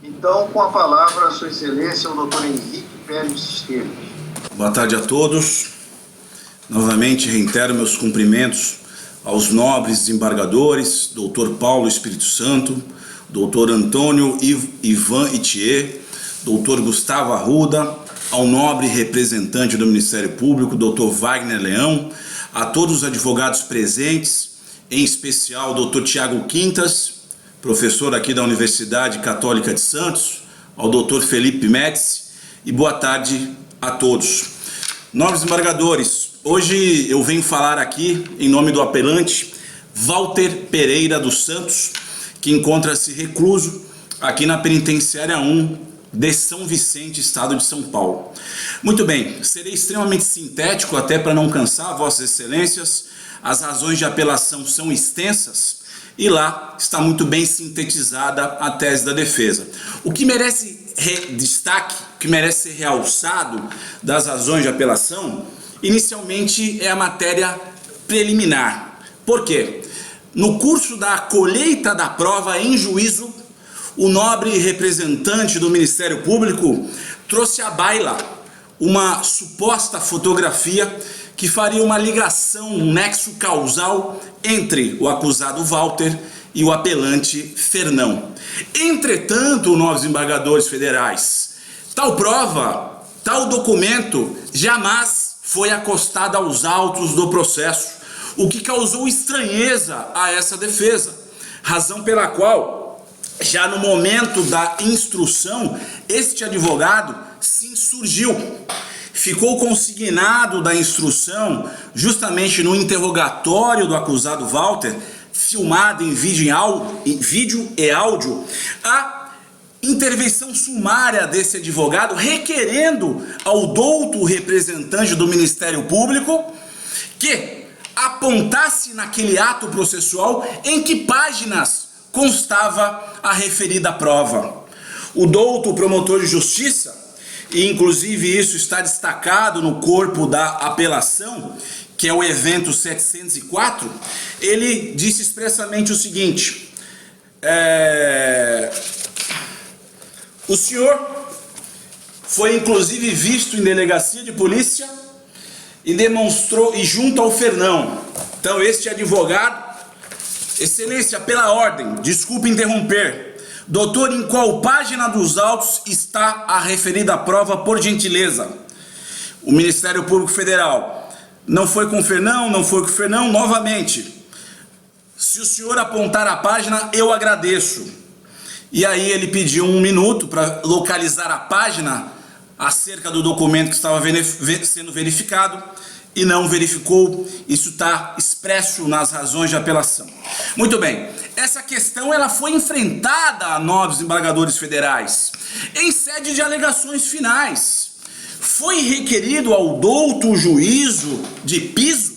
Então, com a palavra, Sua Excelência, o doutor Henrique Pérez Esteves. Boa tarde a todos. Novamente reitero meus cumprimentos aos nobres desembargadores, doutor Paulo Espírito Santo, doutor Antônio Ivan Itier, doutor Gustavo Arruda, ao nobre representante do Ministério Público, doutor Wagner Leão, a todos os advogados presentes, em especial o doutor Tiago Quintas, professor aqui da Universidade Católica de Santos, ao doutor Felipe Médici, e boa tarde a todos. Nobres desembargadores, hoje eu venho falar aqui em nome do apelante Walter Pereira dos Santos, que encontra-se recluso aqui na Penitenciária 1 de São Vicente, Estado de São Paulo. Muito bem, serei extremamente sintético, até para não cansar Vossas Excelências. As razões de apelação são extensas e lá está muito bem sintetizada a tese da defesa. O que merece destaque, o que merece ser realçado das razões de apelação, inicialmente é a matéria preliminar. Por quê? No curso da colheita da prova em juízo, o nobre representante do Ministério Público trouxe à baila uma suposta fotografia que faria uma ligação, um nexo causal entre o acusado Walter e o apelante Fernão. Entretanto, nobres embargadores federais, tal prova, tal documento jamais foi acostada aos autos do processo, o que causou estranheza a essa defesa, razão pela qual, já no momento da instrução, este advogado se insurgiu. Ficou consignado da instrução, justamente no interrogatório do acusado Walter, filmado em vídeo e áudio, a intervenção sumária desse advogado, requerendo ao douto representante do Ministério Público que apontasse naquele ato processual em que páginas constava a referida prova. O douto promotor de justiça, e inclusive isso está destacado no corpo da apelação, que é o evento 704, ele disse expressamente o seguinte: o senhor foi inclusive visto em delegacia de polícia e demonstrou, e junto ao Fernão. Então este advogado, Excelência, pela ordem, desculpe interromper. Doutor, em qual página dos autos está a referida prova, por gentileza? O Ministério Público Federal: não foi com o Fernão, não foi com o Fernão, novamente. Se o senhor apontar a página, eu agradeço. E aí ele pediu 1 minuto para localizar a página acerca do documento que estava sendo verificado e não verificou. Isso está expresso nas razões de apelação. Muito bem, essa questão ela foi enfrentada a nobres embargadores federais em sede de alegações finais. Foi requerido ao douto juízo de piso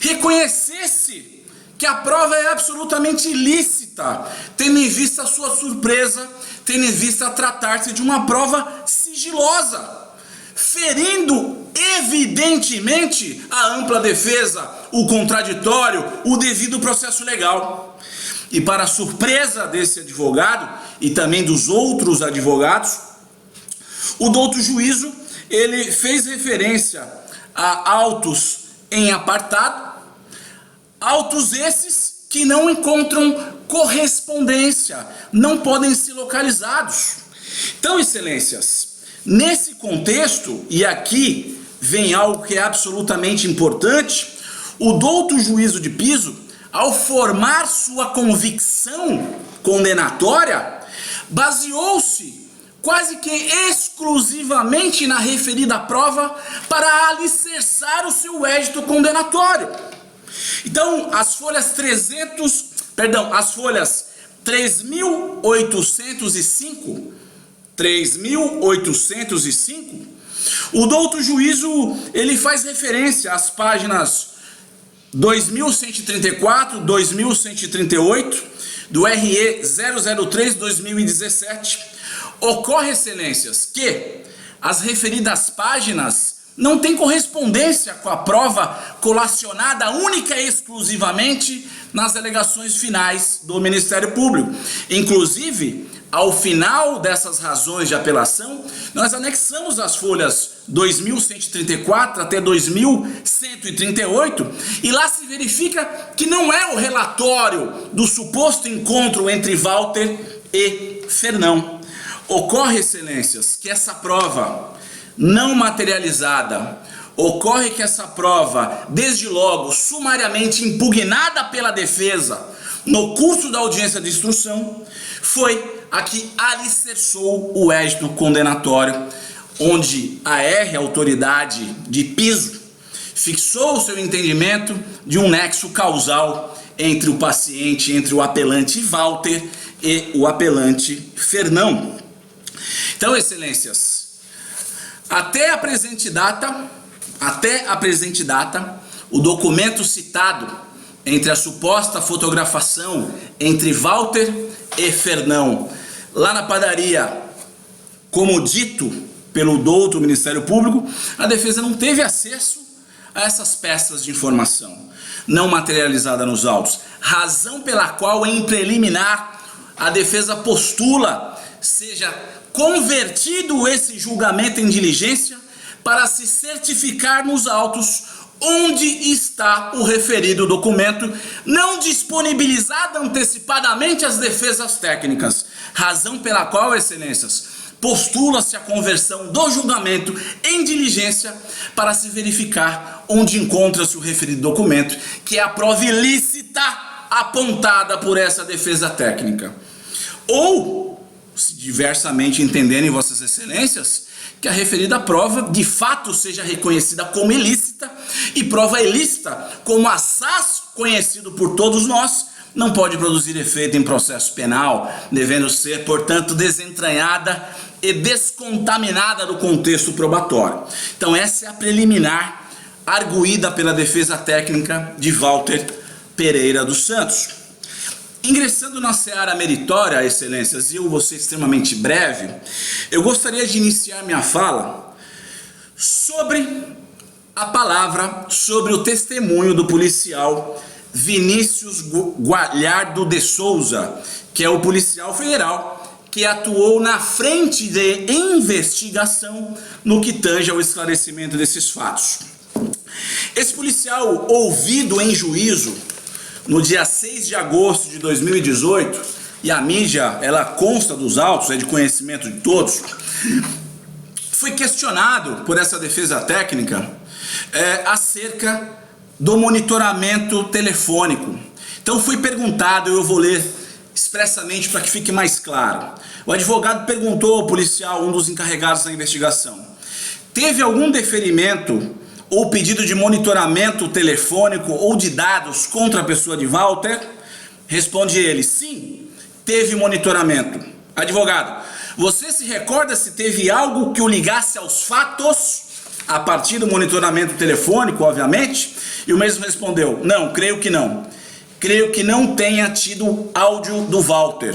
reconhecesse que a prova é absolutamente ilícita, tendo em vista a sua surpresa, tendo em vista tratar-se de uma prova sigilosa, ferindo evidentemente a ampla defesa, o contraditório, o devido processo legal. E para surpresa desse advogado e também dos outros advogados, o douto juízo ele fez referência a autos em apartado, autos esses que não encontram correspondência, não podem ser localizados. Então, excelências, nesse contexto, e aqui vem algo que é absolutamente importante, o douto juízo de piso, ao formar sua convicção condenatória, baseou-se quase que exclusivamente na referida prova para alicerçar o seu édito condenatório. Então, as folhas 3.805, o douto juízo ele faz referência às páginas 2134, 2138 do RE 003/2017. Ocorre, excelências, que as referidas páginas não têm correspondência com a prova colacionada única e exclusivamente nas alegações finais do Ministério Público. Inclusive, ao final dessas razões de apelação, nós anexamos as folhas 2134 até 2138 e lá se verifica que não é o relatório do suposto encontro entre Walter e Fernão. Ocorre, excelências, que essa prova não materializada, ocorre que essa prova, desde logo, sumariamente impugnada pela defesa no curso da audiência de instrução, foi a que alicerçou o édito condenatório, onde a autoridade de piso, fixou o seu entendimento de um nexo causal entre o paciente, entre o apelante Walter e o apelante Fernão. Então, excelências, até a presente data, o documento citado entre a suposta fotografação entre Walter e Fernão, lá na padaria, como dito pelo douto do Ministério Público, a defesa não teve acesso a essas peças de informação não materializada nos autos, razão pela qual, em preliminar, a defesa postula seja convertido esse julgamento em diligência para se certificar nos autos onde está o referido documento, não disponibilizado antecipadamente às defesas técnicas, razão pela qual, excelências, postula-se a conversão do julgamento em diligência para se verificar onde encontra-se o referido documento, que é a prova ilícita apontada por essa defesa técnica. Ou, se diversamente entenderem vossas excelências, que a referida prova de fato seja reconhecida como ilícita, e prova ilícita, como assaz conhecido por todos nós, não pode produzir efeito em processo penal, devendo ser, portanto, desentranhada e descontaminada do contexto probatório. Então essa é a preliminar arguída pela defesa técnica de Walter Pereira dos Santos. Ingressando na seara meritória, excelências, e eu vou ser extremamente breve, eu gostaria de iniciar minha fala sobre a palavra, sobre o testemunho do policial Vinícius Gualhardo de Souza, que é o policial federal que atuou na frente de investigação no que tange ao esclarecimento desses fatos. Esse policial, ouvido em juízo no dia 6 de agosto de 2018, e a mídia, ela consta dos autos, é de conhecimento de todos, foi questionado por essa defesa técnica acerca do monitoramento telefônico. Então foi perguntado, eu vou ler expressamente para que fique mais claro. O advogado perguntou ao policial, um dos encarregados da investigação: teve algum deferimento ou pedido de monitoramento telefônico ou de dados contra a pessoa de Walter? Responde ele: sim, teve monitoramento. Advogado: você se recorda se teve algo que o ligasse aos fatos a partir do monitoramento telefônico, obviamente? E o mesmo respondeu: não, creio que não. Creio que não tenha tido áudio do Walter.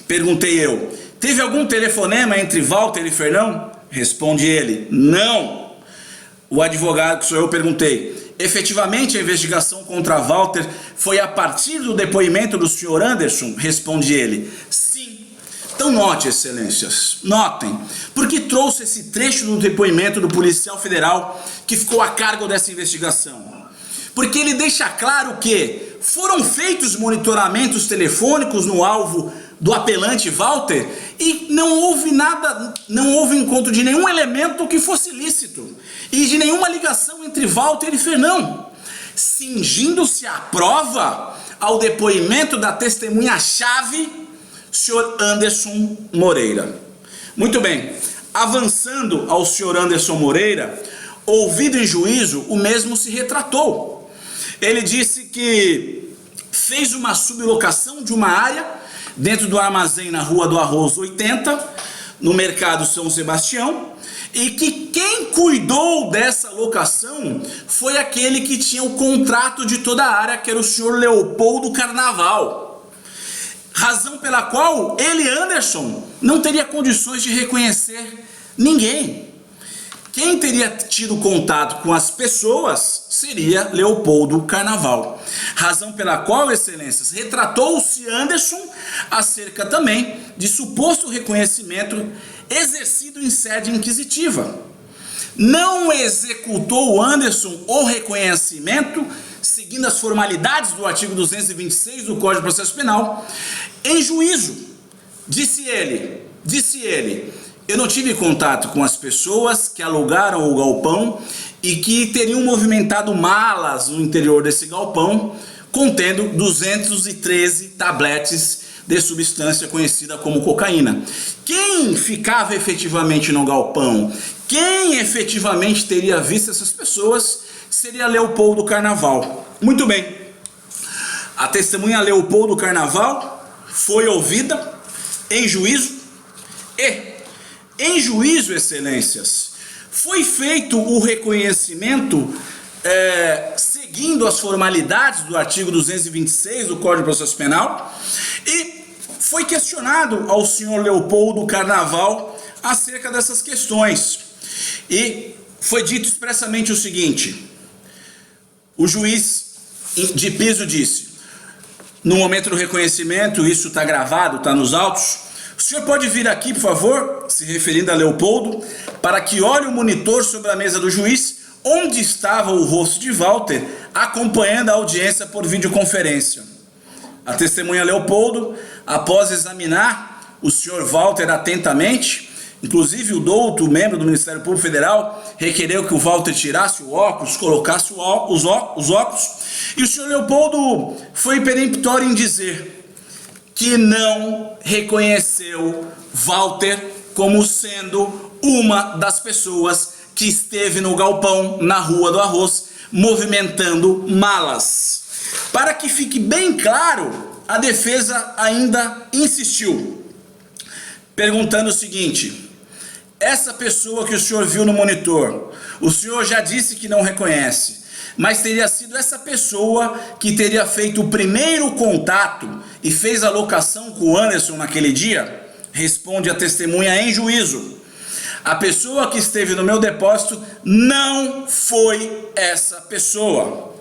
Perguntei eu: teve algum telefonema entre Walter e Fernão? Responde ele: não. O advogado, que sou eu, perguntei: efetivamente a investigação contra Walter foi a partir do depoimento do senhor Anderson? Responde ele: sim. Então note, excelências, notem, porque trouxe esse trecho do depoimento do policial federal que ficou a cargo dessa investigação. Porque ele deixa claro que foram feitos monitoramentos telefônicos no alvo do apelante Walter e não houve nada, não houve encontro de nenhum elemento que fosse lícito e de nenhuma ligação entre Walter e Fernão, cingindo-se a prova ao depoimento da testemunha-chave, senhor Anderson Moreira. Muito bem, avançando ao senhor Anderson Moreira, ouvido em juízo, o mesmo se retratou. Ele disse que fez uma sublocação de uma área dentro do armazém na Rua do Arroz 80, no Mercado São Sebastião, e que quem cuidou dessa locação foi aquele que tinha o contrato de toda a área, que era o senhor Leopoldo Carnaval. Razão pela qual ele, Anderson, não teria condições de reconhecer ninguém. quem teria tido contato com as pessoas seria Leopoldo Carnaval. Razão pela qual, excelências, retratou-se Anderson acerca também de suposto reconhecimento exercido em sede inquisitiva. Não executou Anderson o reconhecimento, seguindo as formalidades do artigo 226 do Código de Processo Penal, em juízo. Disse ele, eu não tive contato com as pessoas que alugaram o galpão e que teriam movimentado malas no interior desse galpão, contendo 213 tabletes de substância conhecida como cocaína. Quem ficava efetivamente no galpão, quem efetivamente teria visto essas pessoas, seria Leopoldo Carnaval. Muito bem, a testemunha Leopoldo Carnaval foi ouvida em juízo e, em juízo, excelências, foi feito o reconhecimento seguindo as formalidades do artigo 226 do Código de Processo Penal e foi questionado ao senhor Leopoldo Carnaval acerca dessas questões. E foi dito expressamente o seguinte: o juiz de piso disse, no momento do reconhecimento, isso está gravado, está nos autos, o senhor pode vir aqui, por favor, se referindo a Leopoldo, para que olhe o monitor sobre a mesa do juiz, onde estava o rosto de Walter, acompanhando a audiência por videoconferência. A testemunha Leopoldo, após examinar o senhor Walter atentamente, inclusive o douto, membro do Ministério Público Federal, requereu que o Walter tirasse o óculos, colocasse os óculos, e o senhor Leopoldo foi peremptório em dizer que não reconheceu Walter como sendo uma das pessoas que esteve no galpão na Rua do Arroz, movimentando malas. Para que fique bem claro, a defesa ainda insistiu, perguntando o seguinte: essa pessoa que o senhor viu no monitor, o senhor já disse que não reconhece, mas teria sido essa pessoa que teria feito o primeiro contato e fez a locação com o Anderson naquele dia? Responde a testemunha em juízo: a pessoa que esteve no meu depósito não foi essa pessoa.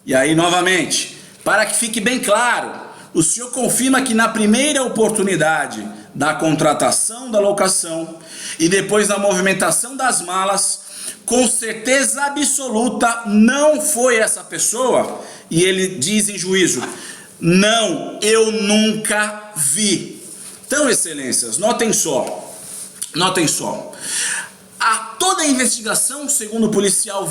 E aí, novamente, para que fique bem claro, o senhor confirma que na primeira oportunidade da contratação da locação e depois da movimentação das malas, com certeza absoluta não foi essa pessoa? E ele diz em juízo: não, eu nunca vi. Então, excelências, notem só, toda a investigação, segundo o policial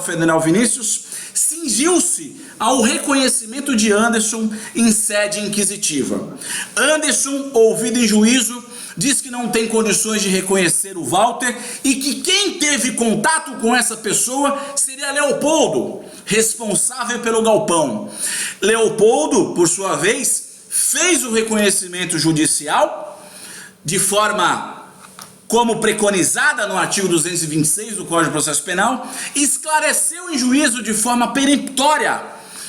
federal Vinícius, cingiu-se ao reconhecimento de Anderson em sede inquisitiva. Anderson, ouvido em juízo, diz que não tem condições de reconhecer o Walter e que quem teve contato com essa pessoa seria Leopoldo, responsável pelo galpão. Leopoldo, por sua vez, fez o reconhecimento judicial de forma como preconizada no artigo 226 do Código de Processo Penal, esclareceu em juízo de forma peremptória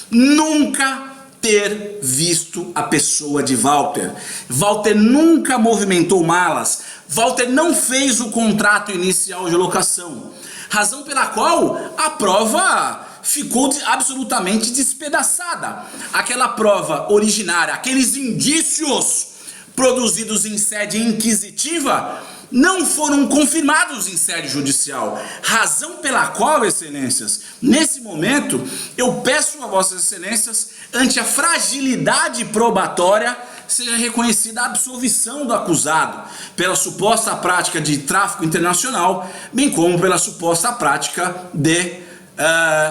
nunca ter visto a pessoa de Walter. Walter nunca movimentou malas, Walter não fez o contrato inicial de locação, razão pela qual a prova ficou absolutamente despedaçada. Aquela prova originária, aqueles indícios produzidos em sede inquisitiva, não foram confirmados em sede judicial, razão pela qual, excelências, nesse momento, eu peço a vossas excelências, ante a fragilidade probatória, seja reconhecida a absolvição do acusado pela suposta prática de tráfico internacional, bem como pela suposta prática de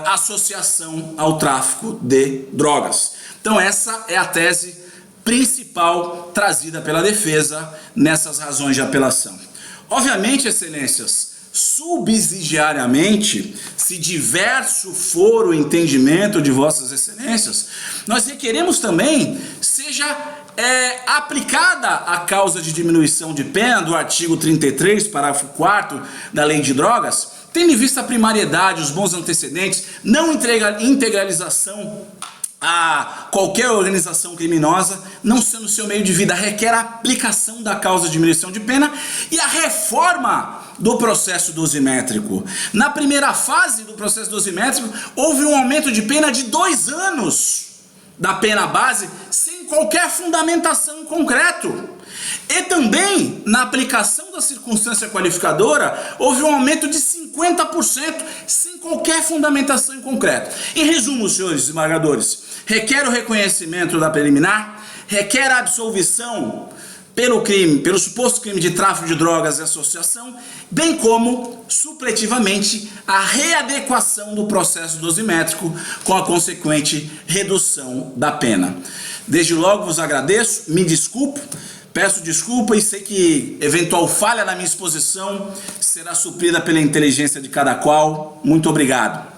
associação ao tráfico de drogas. Então essa é a tese principal trazida pela defesa nessas razões de apelação. Obviamente, excelências, subsidiariamente, se diverso for o entendimento de vossas excelências, nós requeremos também seja aplicada a causa de diminuição de pena do artigo 33, parágrafo 4º da Lei de Drogas, tendo em vista a primariedade, os bons antecedentes, não integralização a qualquer organização criminosa, não sendo seu meio de vida, requer a aplicação da causa de diminuição de pena e a reforma do processo dosimétrico. Na primeira fase do processo dosimétrico, houve um aumento de pena de 2 anos da pena base, sem qualquer fundamentação em concreto. E também, na aplicação da circunstância qualificadora, houve um aumento de 50%, sem qualquer fundamentação em concreto. Em resumo, senhores desembargadores, requer o reconhecimento da preliminar, requer a absolvição pelo crime, pelo suposto crime de tráfico de drogas e associação, bem como, supletivamente, a readequação do processo dosimétrico com a consequente redução da pena. Desde logo vos agradeço, me desculpo, peço desculpa e sei que eventual falha na minha exposição será suprida pela inteligência de cada qual. Muito obrigado.